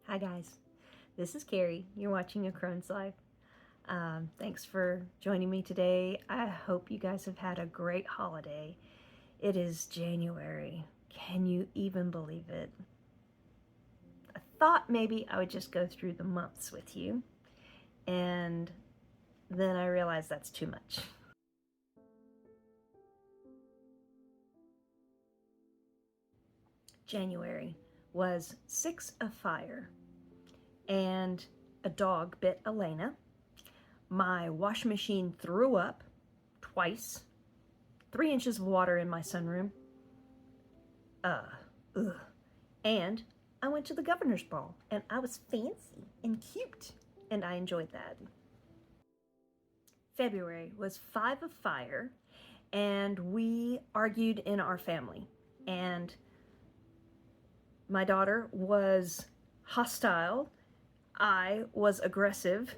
Hi guys, this is Carrie. You're watching A Crone's Life. Thanks for joining me today. I hope you guys have had a great holiday. It is January. Can you even believe it? I thought maybe I would just go through the months with you, and then I realized that's too much. January was 6 of fire, and a dog bit Elena. My washing machine threw up twice. 3 inches of water in my sunroom. Ugh. And I went to the governor's ball, and I was fancy and cute, and I enjoyed that. February was 5 of fire, and we argued in our family, and my daughter was hostile, I was aggressive,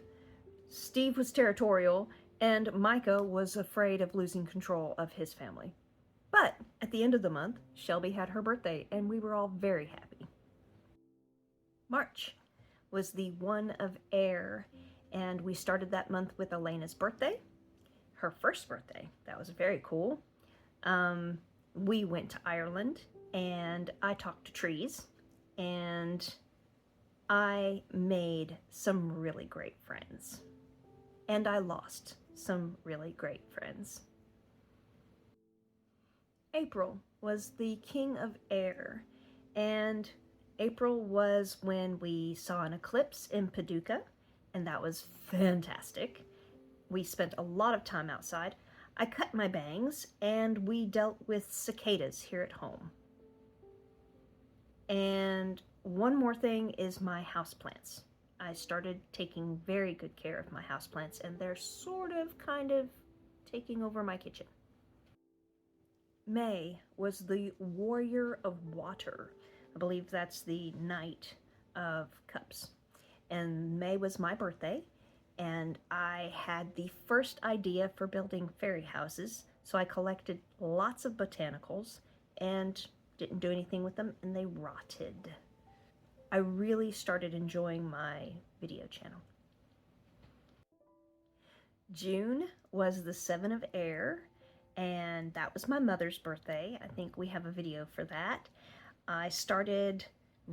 Steve was territorial, and Micah was afraid of losing control of his family. But at the end of the month, Shelby had her birthday, and we were all very happy. March was the 1 of air, and we started that month with Elena's birthday, her first birthday. That was very cool. We went to Ireland, and I talked to trees, and I made some really great friends. And I lost some really great friends. April was the king of air, and April was when we saw an eclipse in Paducah, and that was fantastic. We spent a lot of time outside. I cut my bangs, and we dealt with cicadas here at home. And one more thing is my houseplants. I started taking very good care of my houseplants, and they're kind of taking over my kitchen. May was the Warrior of Water. I believe that's the Knight of Cups. And May was my birthday, and I had the first idea for building fairy houses, so I collected lots of botanicals and didn't do anything with them, and they rotted. I really started enjoying my video channel. June was the 7 of air, and that was my mother's birthday. I think we have a video for that. I started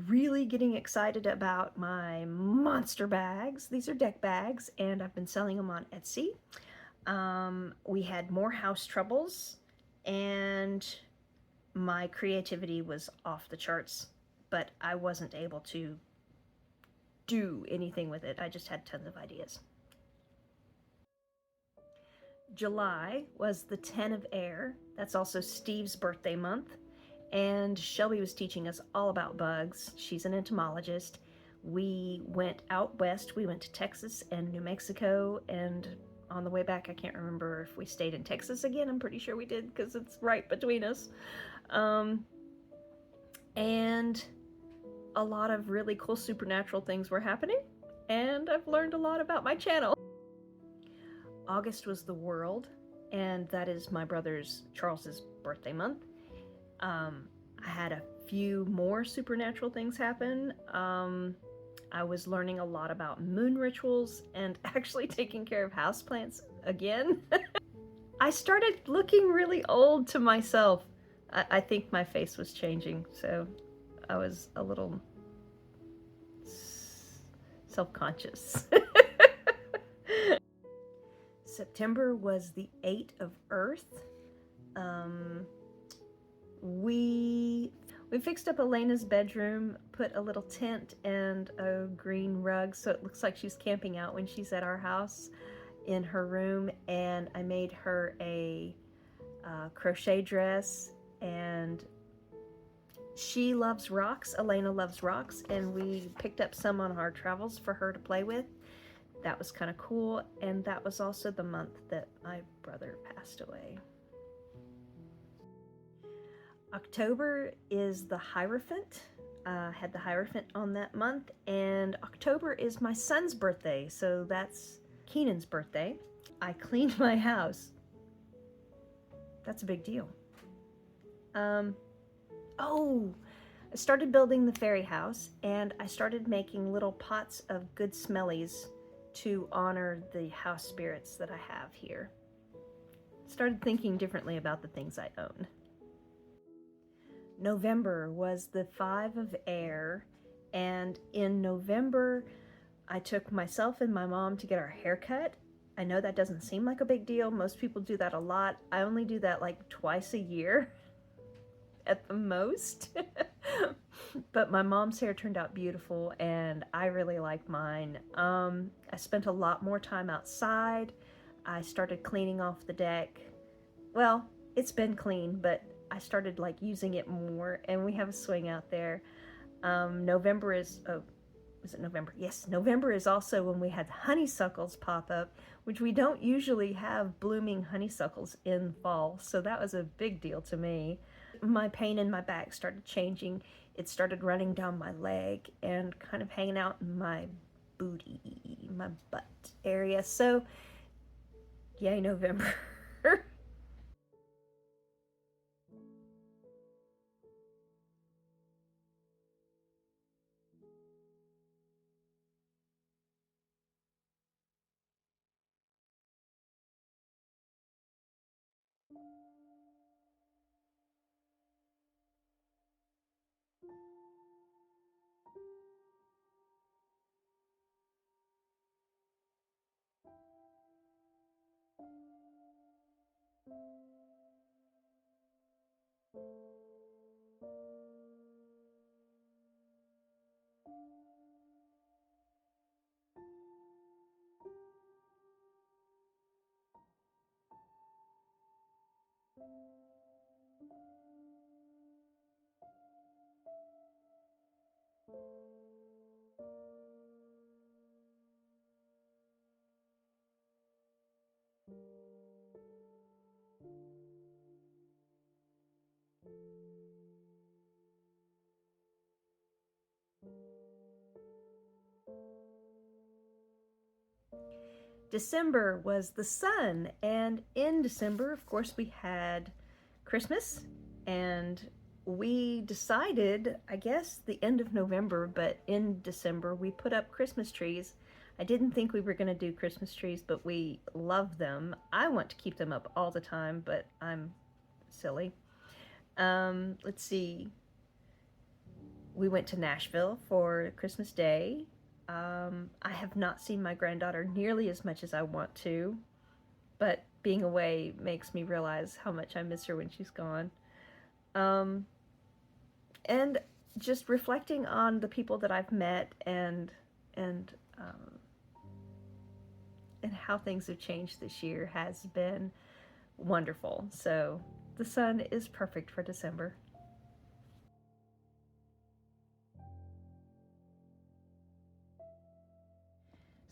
really getting excited about my monster bags. These are deck bags, and I've been selling them on Etsy. We had more house troubles, and my creativity was off the charts, but I wasn't able to do anything with it. I just had tons of ideas. July was the 10 of air. That's also Steve's birthday month. And Shelby was teaching us all about bugs. She's an entomologist. We went out west. We went to Texas and New Mexico, and on the way back, I can't remember if we stayed in Texas again. I'm pretty sure we did because it's right between us. And a lot of really cool supernatural things were happening, and I've learned a lot about my channel. August was the world, and that is my brother's Charles's birthday month. I had a few more supernatural things happen. I was learning a lot about moon rituals and actually taking care of houseplants again. I started looking really old to myself. I think my face was changing, so I was a little self-conscious. September was the 8 of Earth. We fixed up Elena's bedroom, put a little tent and a green rug so it looks like she's camping out when she's at our house in her room, and I made her a crochet dress, and she loves rocks. Elena loves rocks, and we picked up some on our travels for her to play with. That was kind of cool, and that was also the month that my brother passed away. October is the Hierophant. Had the Hierophant on that month, and October is my son's birthday, so that's Keenan's birthday. I cleaned my house. That's a big deal. Oh, I started building the fairy house, and I started making little pots of good smellies to honor the house spirits that I have here. Started thinking differently about the things I own. November was the 5 of air, and in November I took myself and my mom to get our hair cut. I know that doesn't seem like a big deal. Most people do that a lot. I only do that like twice a year at the most. But my mom's hair turned out beautiful and I really like mine. I spent a lot more time outside. I started cleaning off the deck. Well, it's been clean, but I started like using it more, and we have a swing out there. November is, oh, was it November? Yes, November is also when we had honeysuckles pop up, which we don't usually have blooming honeysuckles in fall, so that was a big deal to me. My pain in my back started changing. It started running down my leg and kind of hanging out in my booty, my butt area. So, yay, November. December was the sun, and in December, of course, we had Christmas, and we decided, I guess, the end of November, but in December, we put up Christmas trees. I didn't think we were going to do Christmas trees, but we love them. I want to keep them up all the time, but I'm silly. Let's see. We went to Nashville for Christmas Day. I have not seen my granddaughter nearly as much as I want to, but being away makes me realize how much I miss her when she's gone. Um, and just reflecting on the people that I've met and um, and how things have changed this year has been wonderful. So the sun is perfect for December.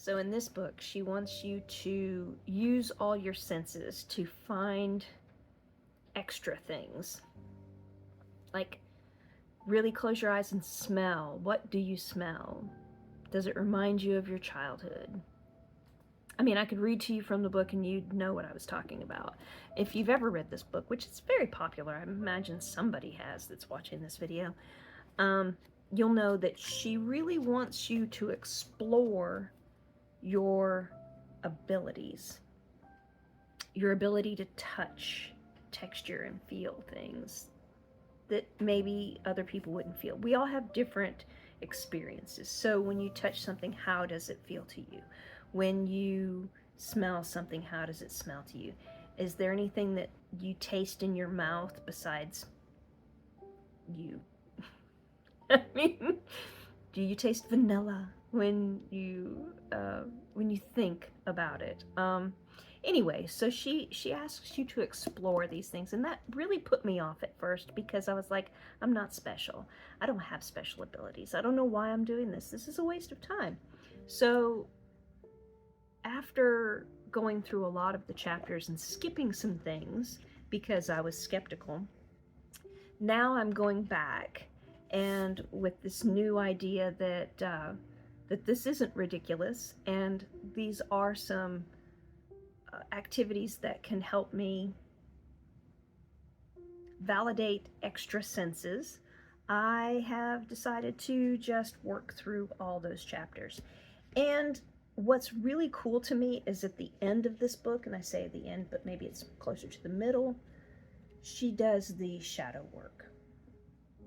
So in this book, she wants you to use all your senses to find extra things. Like, really close your eyes and smell. What do you smell? Does it remind you of your childhood? I mean, I could read to you from the book and you'd know what I was talking about. If you've ever read this book, which is very popular, I imagine somebody has that's watching this video, you'll know that she really wants you to explore your abilities, your ability to touch, texture, and feel things that maybe other people wouldn't feel. We all have different experiences. So when you touch something, how does it feel to you? When you smell something, how does it smell to you? Is there anything that you taste in your mouth besides you? I mean, do you taste vanilla when you think about it? Anyway, so she asks you to explore these things, and that really put me off at first because I was like, I'm not special. I don't have special abilities. I don't know why I'm doing this. This is a waste of time. So after going through a lot of the chapters and skipping some things because I was skeptical, now I'm going back and with this new idea that that this isn't ridiculous and these are some activities that can help me validate extra senses. I have decided to just work through all those chapters. And what's really cool to me is at the end of this book, and I say at the end, but maybe it's closer to the middle, she does the shadow work.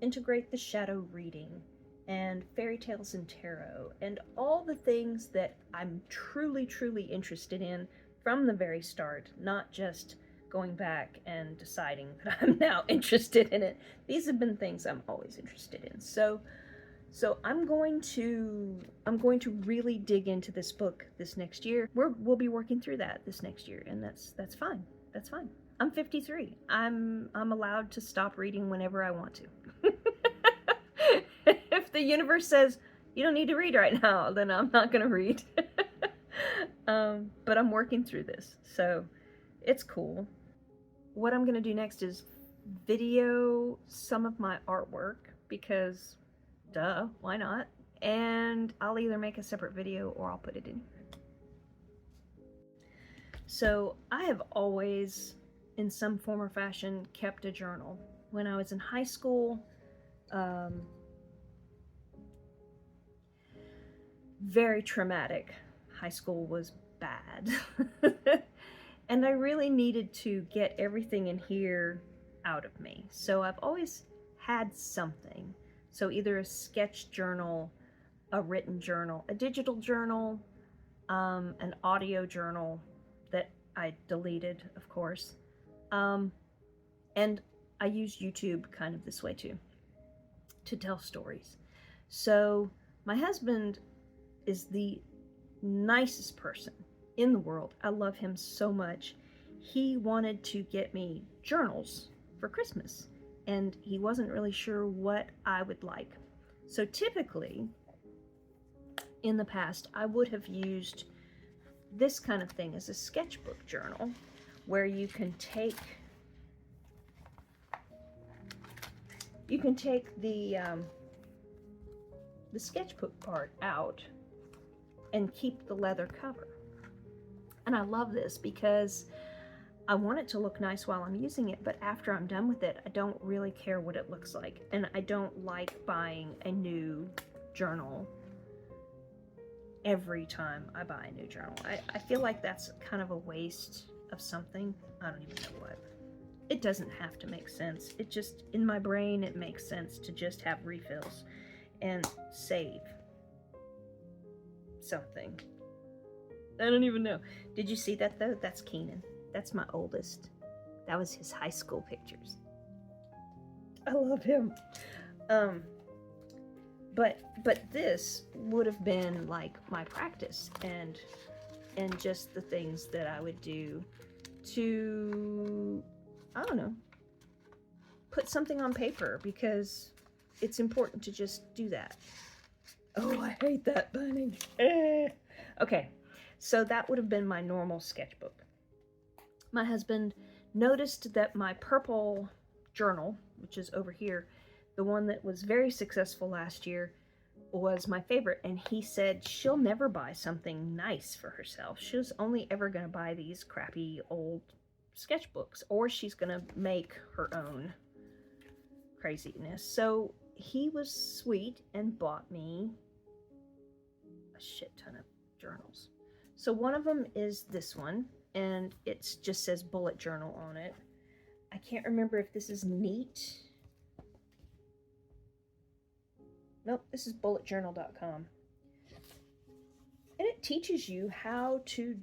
Integrate the shadow reading and fairy tales and tarot and all the things that I'm truly, truly interested in from the very start, not just going back and deciding that I'm now interested in it. These have been things I'm always interested in. So I'm going to really dig into this book this next year. We'll be working through that this next year, and that's fine. That's fine. I'm 53. I'm allowed to stop reading whenever I want to. If the universe says you don't need to read right now, then I'm not gonna read. But I'm working through this, so it's cool. What I'm gonna do next is video some of my artwork because, duh, why not? And I'll either make a separate video or I'll put it in here. So I have always, in some form or fashion, kept a journal. When I was in high school, very traumatic. High school was bad. And I really needed to get everything in here out of me. So I've always had something. So either a sketch journal, a written journal, a digital journal, an audio journal that I deleted, of course. And I use YouTube kind of this way too, to tell stories. So my husband is the nicest person in the world. I love him so much. He wanted to get me journals for Christmas, and he wasn't really sure what I would like. So typically, in the past, I would have used this kind of thing as a sketchbook journal, where you can take the sketchbook part out and keep the leather cover. And I love this because I want it to look nice while I'm using it, but after I'm done with it, I don't really care what it looks like. And I don't like buying a new journal every time I buy a new journal. I feel like that's kind of a waste of something. I don't even know what. It doesn't have to make sense. It just, in my brain, it makes sense to just have refills and save something. I don't even know. Did you see that though? That's Keenan. That's my oldest. That was his high school pictures. I love him. But this would have been like my practice and just the things that I would do to, I don't know, put something on paper, because it's important to just do that. Oh, I hate that bunny. Okay, so that would have been my normal sketchbook. My husband noticed that my purple journal, which is over here, the one that was very successful last year, was my favorite, and he said she'll never buy something nice for herself. She's only ever going to buy these crappy old sketchbooks, or she's going to make her own craziness. So he was sweet and bought me a shit ton of journals. So one of them is this one, and it just says bullet journal on it. I can't remember if this is Neat. Nope, this is bulletjournal.com. And it teaches you how to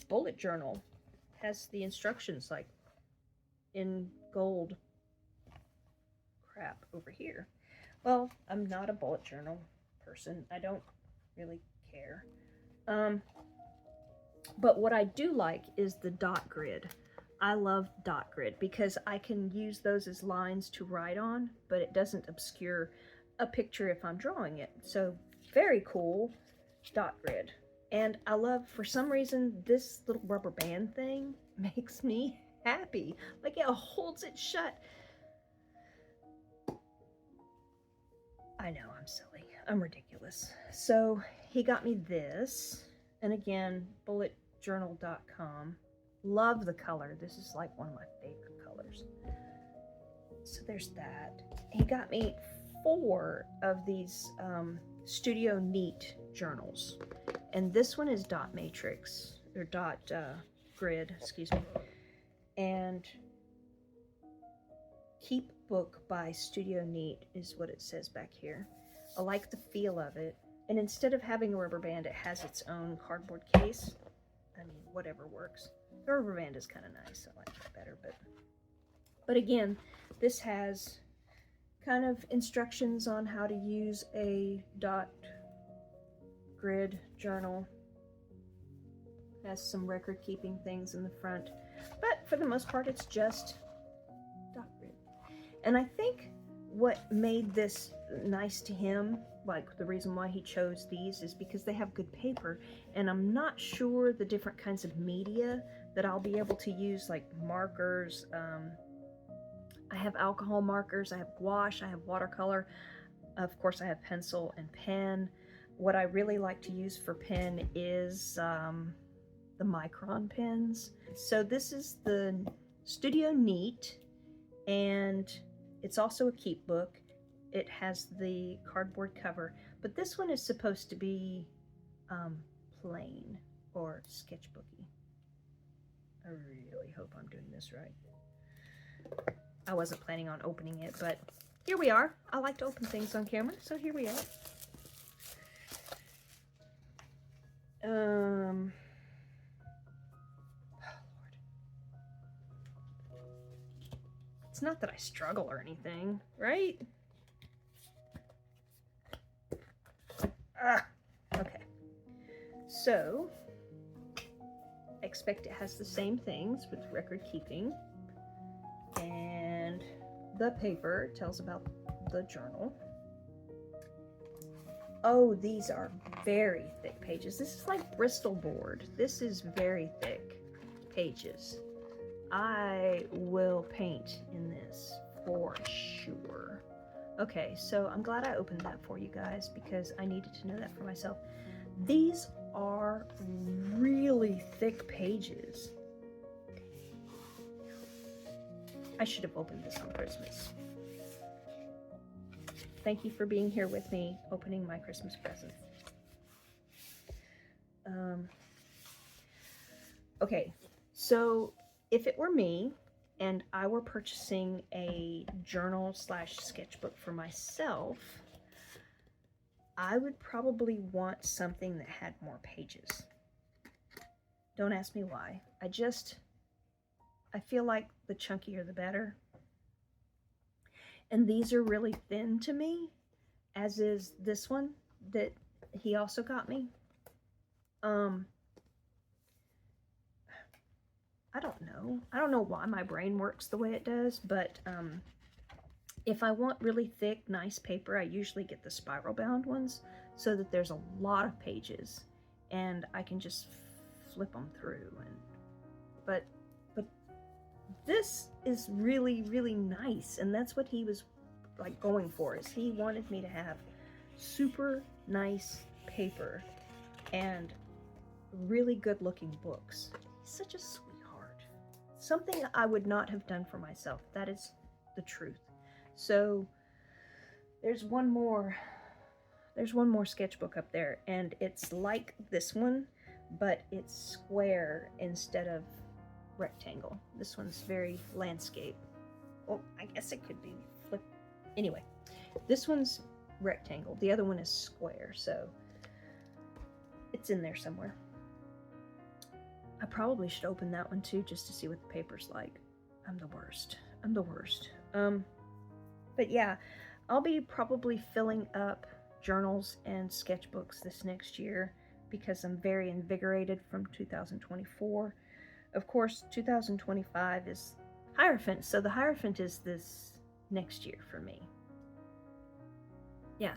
bullet journal. It has the instructions like in gold crap over here. Well, I'm not a bullet journal person. I don't really care. But what I do like is the dot grid. I love dot grid because I can use those as lines to write on, but it doesn't obscure a picture if I'm drawing it. So very cool dot grid. And I love, for some reason, this little rubber band thing makes me happy. Like, it holds it shut. I know, I'm silly. I'm ridiculous. So he got me this. And again, bulletjournal.com. Love the color. This is like one of my favorite colors. So there's that. He got me 4 of these Studio Neat journals, and this one is dot matrix, or dot grid, excuse me, and Keep Book by Studio Neat is what it says back here. I like the feel of it, and instead of having a rubber band, it has its own cardboard case. I mean, whatever works. The rubber band is kind of nice. I like it better, but again, this has kind of instructions on how to use a dot grid journal. Has some record keeping things in the front, but for the most part it's just dot grid. And I think what made this nice to him, like the reason why he chose these, is because they have good paper, and I'm not sure the different kinds of media that I'll be able to use, like markers. I have alcohol markers, I have gouache, I have watercolor, of course I have pencil and pen. What I really like to use for pen is the Micron pens. So this is the Studio Neat, and it's also a keep book. It has the cardboard cover, but this one is supposed to be plain or sketchbooky. I really hope I'm doing this right. I wasn't planning on opening it, but here we are. I like to open things on camera, so here we are. Oh, Lord. It's not that I struggle or anything, right? Okay. So, I expect it has the same things with record keeping. And the paper tells about the journal. Oh, these are very thick pages. This is like Bristol board. This is very thick pages. I will paint in this for sure. Okay, so I'm glad I opened that for you guys because I needed to know that for myself. These are really thick pages. I should have opened this on Christmas. Thank you for being here with me, opening my Christmas presents. Okay, so if it were me and I were purchasing a journal slash sketchbook for myself, I would probably want something that had more pages. Don't ask me why. I feel like the chunkier the better. And these are really thin to me, as is this one that he also got me. I don't know. I don't know why my brain works the way it does, but if I want really thick, nice paper, I usually get the spiral bound ones so that there's a lot of pages and I can just flip them through. But this is really, really nice, and that's what he was like going for, is he wanted me to have super nice paper and really good looking books. He's such a sweetheart. Something I would not have done for myself. That is the truth. So there's one more sketchbook up there, and it's like this one, but it's square instead of rectangle. This one's very landscape. Well, I guess it could be flipped. Anyway, this one's rectangle. The other one is square, so it's in there somewhere. I probably should open that one too, just to see what the paper's like. I'm the worst. I'm the worst. But yeah, I'll be probably filling up journals and sketchbooks this next year because I'm very invigorated from 2024. Of course, 2025 is Hierophant, so the Hierophant is this next year for me. Yeah,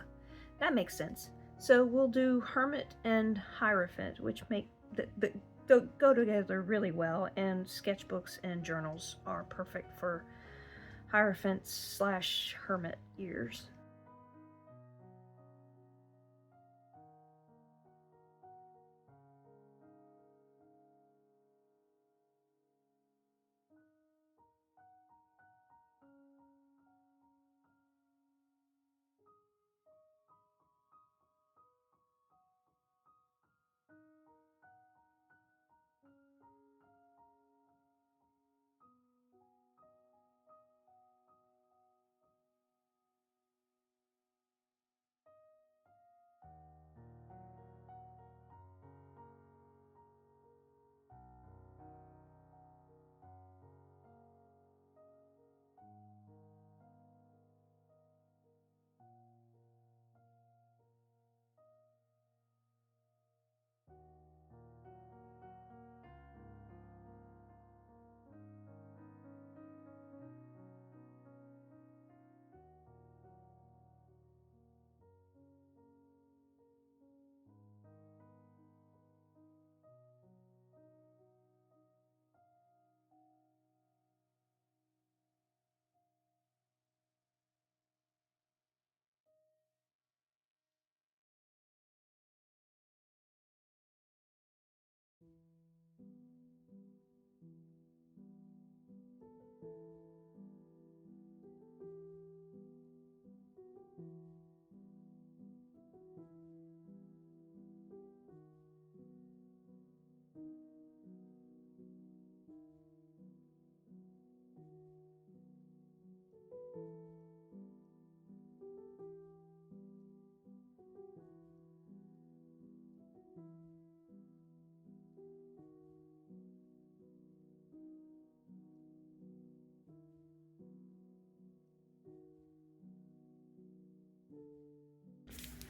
that makes sense. So we'll do Hermit and Hierophant, which make go together really well, and sketchbooks and journals are perfect for Hierophant slash Hermit years.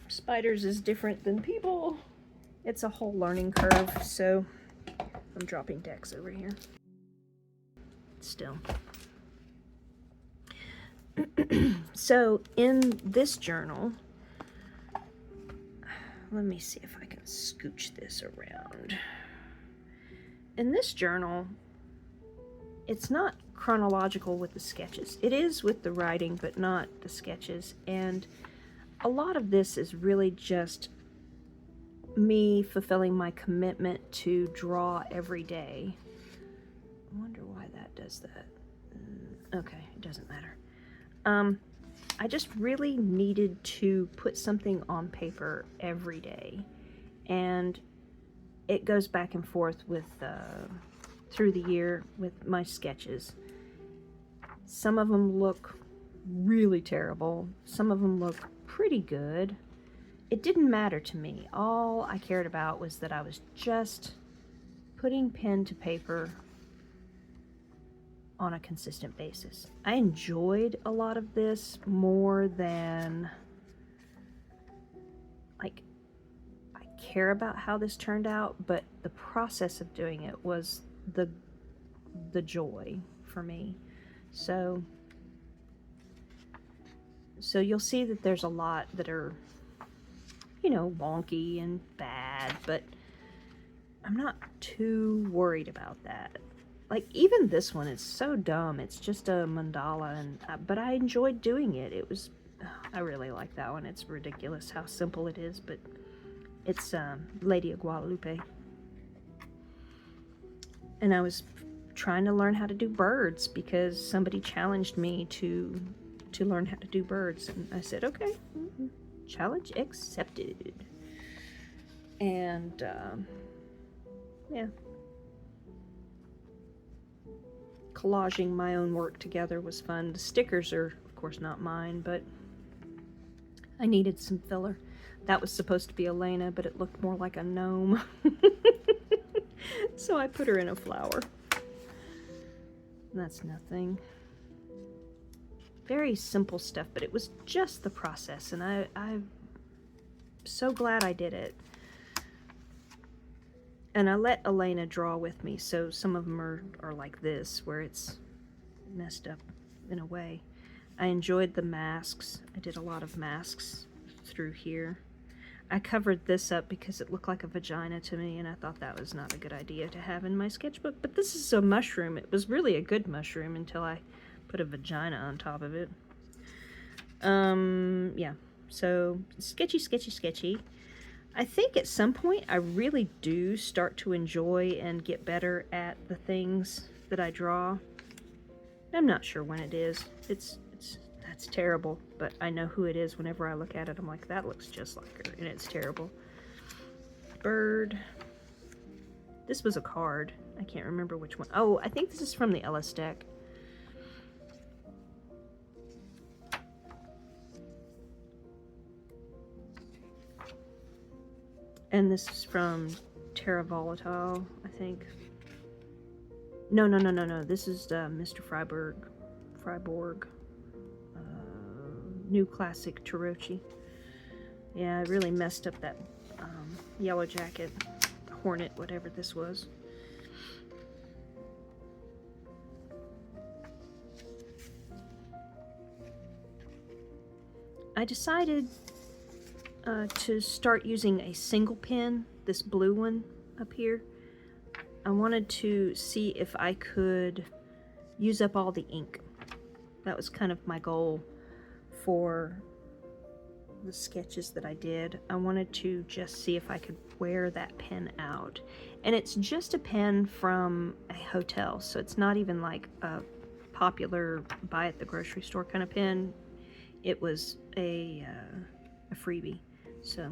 Spiders is different than people. It's a whole learning curve, so I'm dropping decks over here. Still. So in this journal, let me see if I can scooch this around. In this journal, it's not chronological with the sketches. It is with the writing, but not the sketches. And a lot of this is really just me fulfilling my commitment to draw every day. I wonder why that does that. Okay, it doesn't matter. I just really needed to put something on paper every day. And it goes back and forth with through the year with my sketches. Some of them look really terrible. Some of them look pretty good. It didn't matter to me. All I cared about was that I was just putting pen to paper on a consistent basis. I enjoyed a lot of this more than, like, I care about how this turned out, but the process of doing it was the joy for me. So you'll see that there's a lot that are, you know, wonky and bad, but I'm not too worried about that. Like, even this one is so dumb. It's just a mandala, and but I enjoyed doing it. It was, I really like that one. It's ridiculous how simple it is, but it's Lady of Guadalupe. And I was trying to learn how to do birds because somebody challenged me to learn how to do birds, and I said, okay, challenge accepted. And yeah, collaging my own work together was fun. The stickers are, of course, not mine, but I needed some filler. That was supposed to be Elena, but it looked more like a gnome. So I put her in a flower. That's nothing. Very simple stuff, but it was just the process, and I'm so glad I did it. And I let Elena draw with me, so some of them are like this, where it's messed up in a way. I enjoyed the masks. I did a lot of masks through here. I covered this up because it looked like a vagina to me, and I thought that was not a good idea to have in my sketchbook. But this is a mushroom. It was really a good mushroom until I put a vagina on top of it. Yeah. So, sketchy, sketchy, sketchy. I think at some point I really do start to enjoy and get better at the things that I draw. I'm not sure when it is. That's terrible, but I know who it is. Whenever I look at it, I'm like, that looks just like her, and it's terrible. Bird. This was a card. I can't remember which one. Oh, I think this is from the Ellis deck. And this is from Terra Volatile, I think. No. This is Mr. Freiburg. New Classic Tarochi. Yeah, I really messed up that Yellow Jacket, Hornet, whatever this was. I decided to start using a single pen, this blue one up here. I wanted to see if I could use up all the ink. That was kind of my goal for the sketches that I did. I wanted to just see if I could wear that pen out. And it's just a pen from a hotel, so it's not even like a popular buy at the grocery store kind of pen. It was a freebie. So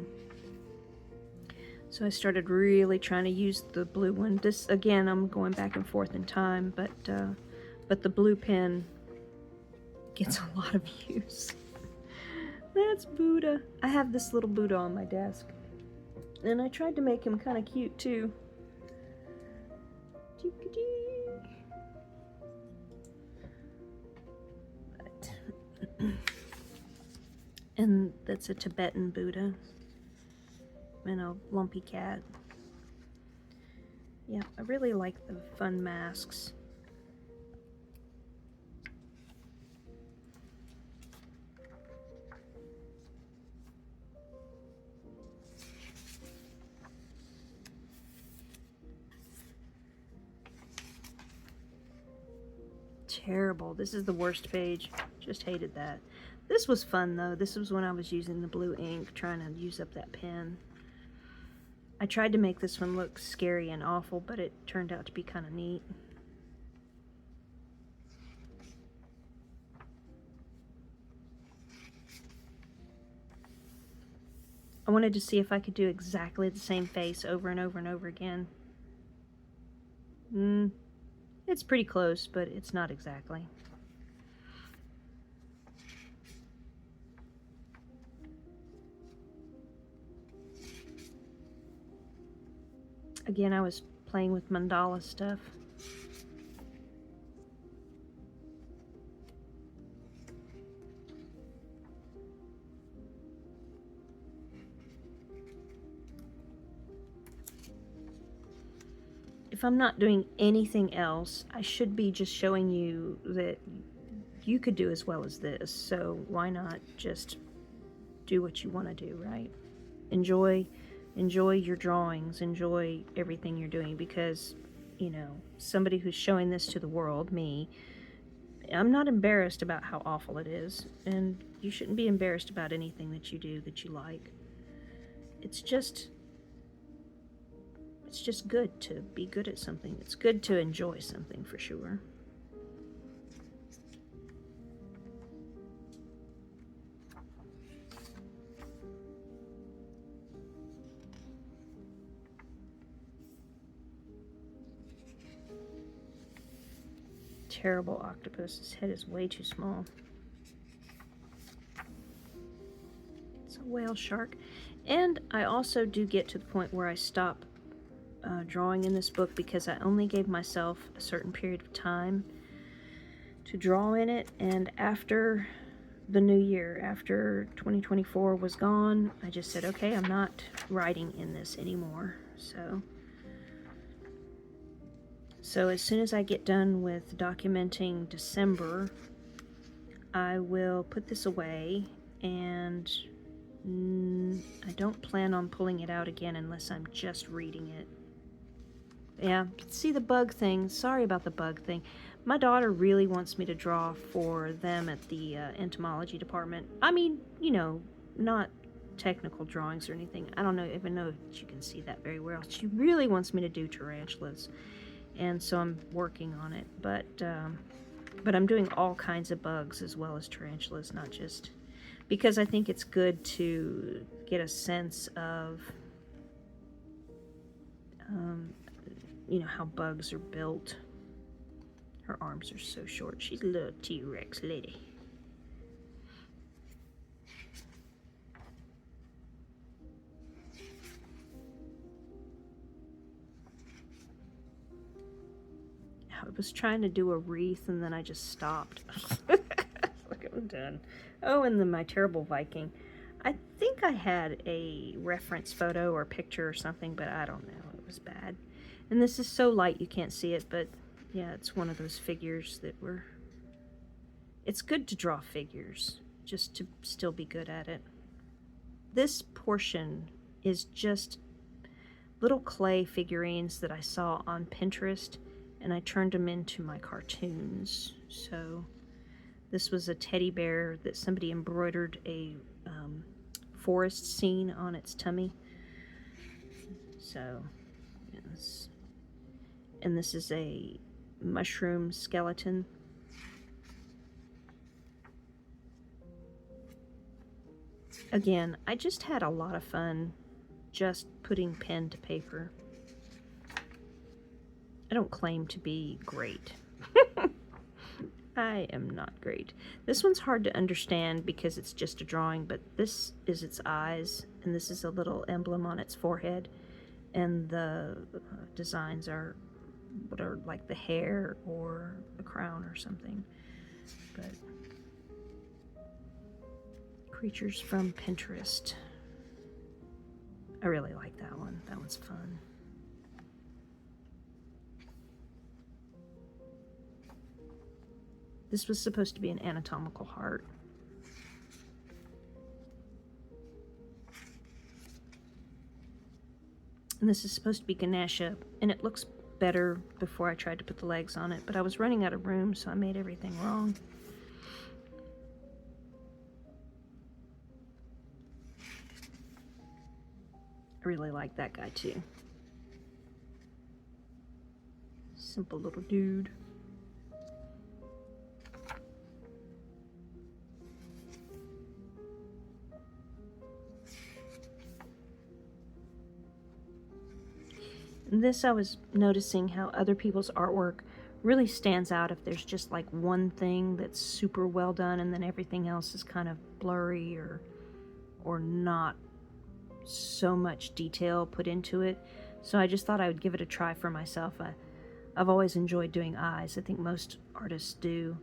I started really trying to use the blue one. This, again, I'm going back and forth in time, but the blue pen gets a lot of use. That's Buddha. I have this little Buddha on my desk. And I tried to make him kind of cute too. And that's a Tibetan Buddha. And a lumpy cat. Yeah, I really like the fun masks. Terrible. This is the worst page. Just hated that. This was fun though. This was when I was using the blue ink, trying to use up that pen. I tried to make this one look scary and awful, but it turned out to be kind of neat. I wanted to see if I could do exactly the same face over and over and over again. It's pretty close, but it's not exactly. Again, I was playing with mandala stuff. If I'm not doing anything else, I should be just showing you that you could do as well as this, so why not just do what you want to do, right? Enjoy your drawings, enjoy everything you're doing, because, you know, somebody who's showing this to the world, me, I'm not embarrassed about how awful it is, and you shouldn't be embarrassed about anything that you do that you like. It's just good to be good at something. It's good to enjoy something, for sure. Terrible octopus. His head is way too small. It's a whale shark. And I also do get to the point where I stop drawing in this book because I only gave myself a certain period of time to draw in it, and after the new year, after 2024 was gone, I just said, okay, I'm not writing in this anymore. So as soon as I get done with documenting December, I will put this away, and I don't plan on pulling it out again unless I'm just reading it. Yeah, see the bug thing. Sorry about the bug thing. My daughter really wants me to draw for them at the entomology department. I mean, you know, not technical drawings or anything. I don't even know if you can see that very well. She really wants me to do tarantulas, and so I'm working on it. But I'm doing all kinds of bugs as well as tarantulas, not just because I think it's good to get a sense of you know, how bugs are built. Her arms are so short. She's a little T-Rex lady. I was trying to do a wreath and then I just stopped. Look, I'm done. Oh, and then my terrible Viking. I think I had a reference photo or picture or something, but I don't know. It was bad. And this is so light you can't see it, but yeah, it's one of those figures that were... It's good to draw figures, just to still be good at it. This portion is just little clay figurines that I saw on Pinterest, and I turned them into my cartoons. So this was a teddy bear that somebody embroidered a forest scene on its tummy. So, yes. And this is a mushroom skeleton. Again, I just had a lot of fun just putting pen to paper. I don't claim to be great. I am not great. This one's hard to understand because it's just a drawing, but this is its eyes, and this is a little emblem on its forehead, and the designs are what are like the hair or a crown or something. But creatures from Pinterest. I really like that one. That one's fun. This was supposed to be an anatomical heart. And this is supposed to be Ganesha, and it looks better before I tried to put the legs on it, but I was running out of room, so I made everything wrong. I really like that guy too. Simple little dude. This, I was noticing how other people's artwork really stands out if there's just like one thing that's super well done and then everything else is kind of blurry or not so much detail put into it. So I just thought I would give it a try for myself. I've always enjoyed doing eyes. I think most artists do.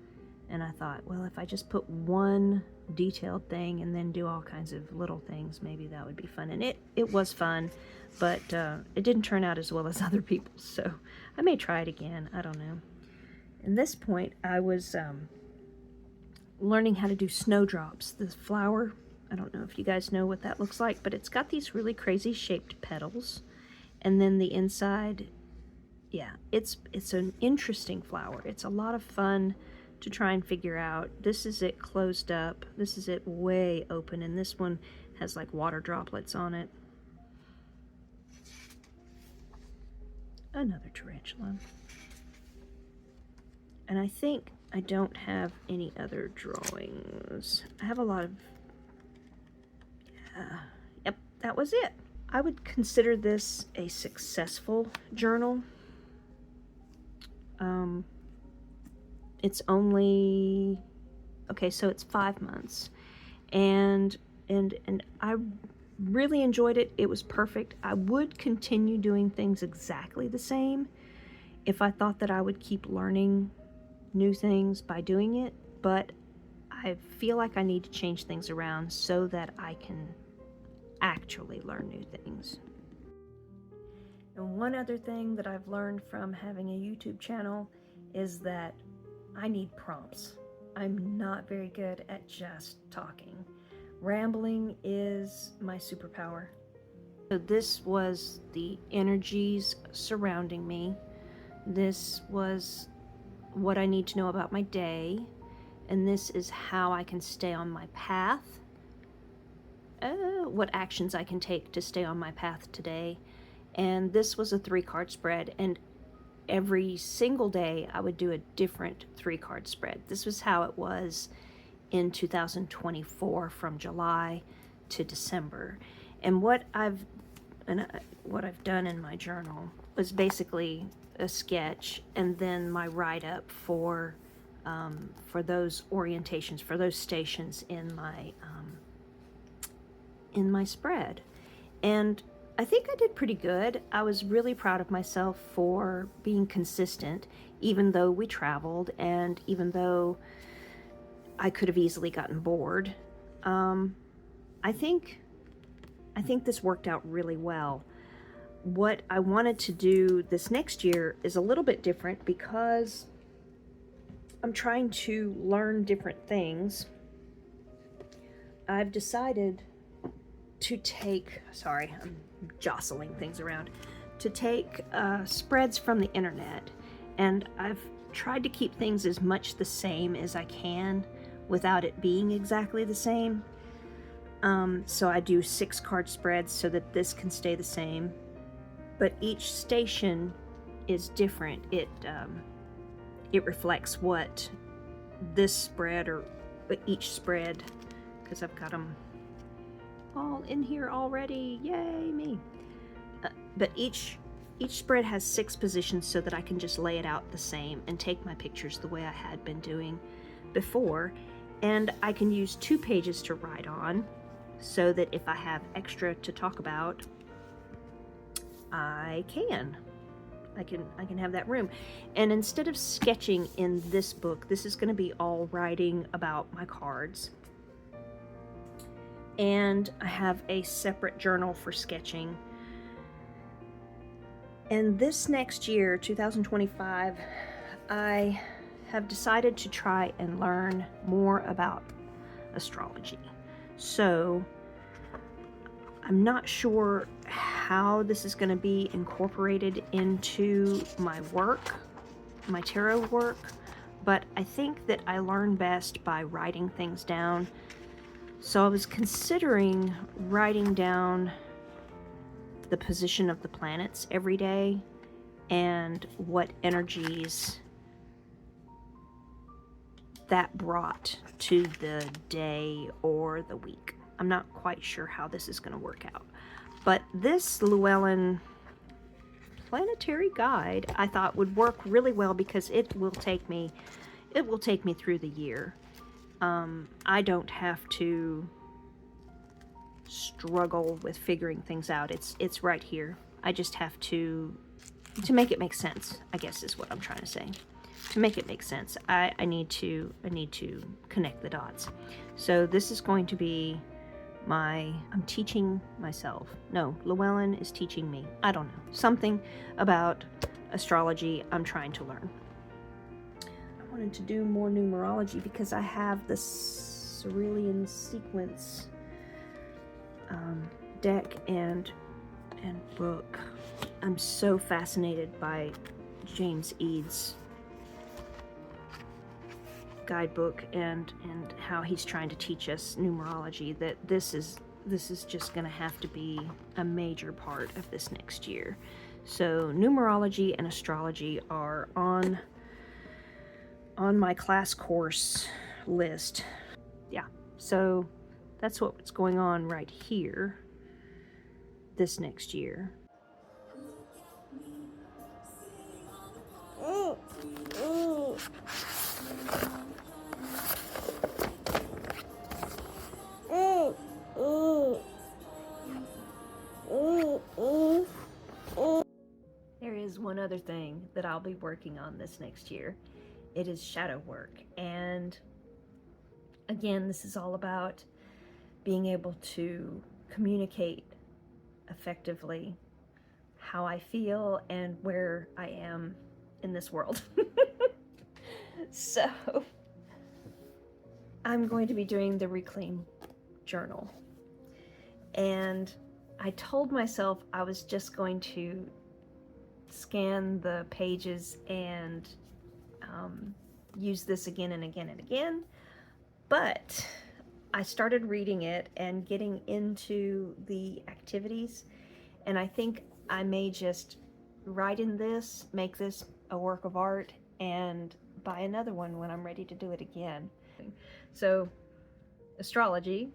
And I thought, well, if I just put one detailed thing and then do all kinds of little things, maybe that would be fun. And it was fun, but it didn't turn out as well as other people's, so I may try it again. I don't know. At this point, I was learning how to do snowdrops. This flower, I don't know if you guys know what that looks like, but it's got these really crazy shaped petals, and then the inside, yeah, it's an interesting flower. It's a lot of fun to try and figure out. This is it closed up, this is it way open, and this one has like water droplets on it. Another tarantula. And I think I don't have any other drawings. I have a lot of... yep, that was it. I would consider this a successful journal. It's only... okay, so it's 5 months. And I really enjoyed it. It was perfect. I would continue doing things exactly the same if I thought that I would keep learning new things by doing it, but I feel like I need to change things around so that I can actually learn new things. And one other thing that I've learned from having a YouTube channel is that I need prompts. I'm not very good at just talking. Rambling is my superpower. So this was the energies surrounding me. This was what I need to know about my day. And this is how I can stay on my path. What actions I can take to stay on my path today. And this was a 3-card spread. And every single day I would do a different 3-card spread. This was how it was in 2024 from July to December. And what I've done in my journal was basically a sketch and then my write-up for those orientations, for those stations in my spread. And I think I did pretty good. I was really proud of myself for being consistent, even though we traveled and even though I could have easily gotten bored. I think this worked out really well. What I wanted to do this next year is a little bit different because I'm trying to learn different things. I've decided to take, sorry, I'm jostling things around, to take spreads from the internet, and I've tried to keep things as much the same as I can without it being exactly the same. So I do 6-card spreads so that this can stay the same, but each station is different. It reflects what this spread or each spread, because I've got them all in here already. Yay, me. But each spread has 6 positions so that I can just lay it out the same and take my pictures the way I had been doing before. And I can use 2 pages to write on so that if I have extra to talk about, I can have that room. And instead of sketching in this book, this is going to be all writing about my cards. And I have a separate journal for sketching. And this next year, 2025, I have decided to try and learn more about astrology. So I'm not sure how this is going to be incorporated into my work, my tarot work, but I think that I learn best by writing things down. So I was considering writing down the position of the planets every day and what energies that brought to the day or the week. I'm not quite sure how this is going to work out. But this Llewellyn planetary guide I thought would work really well because it will take me through the year. I don't have to struggle with figuring things out. It's right here. I just have to make it make sense, I guess is what I'm trying to say. To make it make sense, I need to connect the dots. So this is going to be I'm teaching myself. No, Llewellyn is teaching me. I don't know. Something about astrology I'm trying to learn. I wanted to do more numerology because I have the Cerulean Sequence deck and book. I'm so fascinated by James Eads' guidebook and how he's trying to teach us numerology, that this is just going to have to be a major part of this next year. So numerology and astrology are on my class course list. Yeah, so that's what's going on right here this next year. There is one other thing that I'll be working on this next year. It is shadow work. And again, this is all about being able to communicate effectively how I feel and where I am in this world. So I'm going to be doing the Reclaim journal. And I told myself I was just going to scan the pages and use this again and again and again. But I started reading it and getting into the activities, and I think I may just write in this, make this a work of art, and buy another one when I'm ready to do it again. So astrology,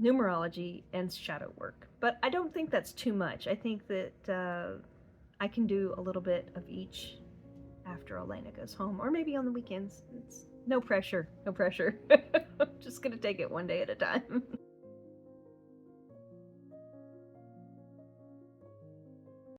numerology, and shadow work. But I don't think that's too much. I think that I can do a little bit of each after Elena goes home, or maybe on the weekends. It's no pressure, no pressure. I'm just gonna take it one day at a time.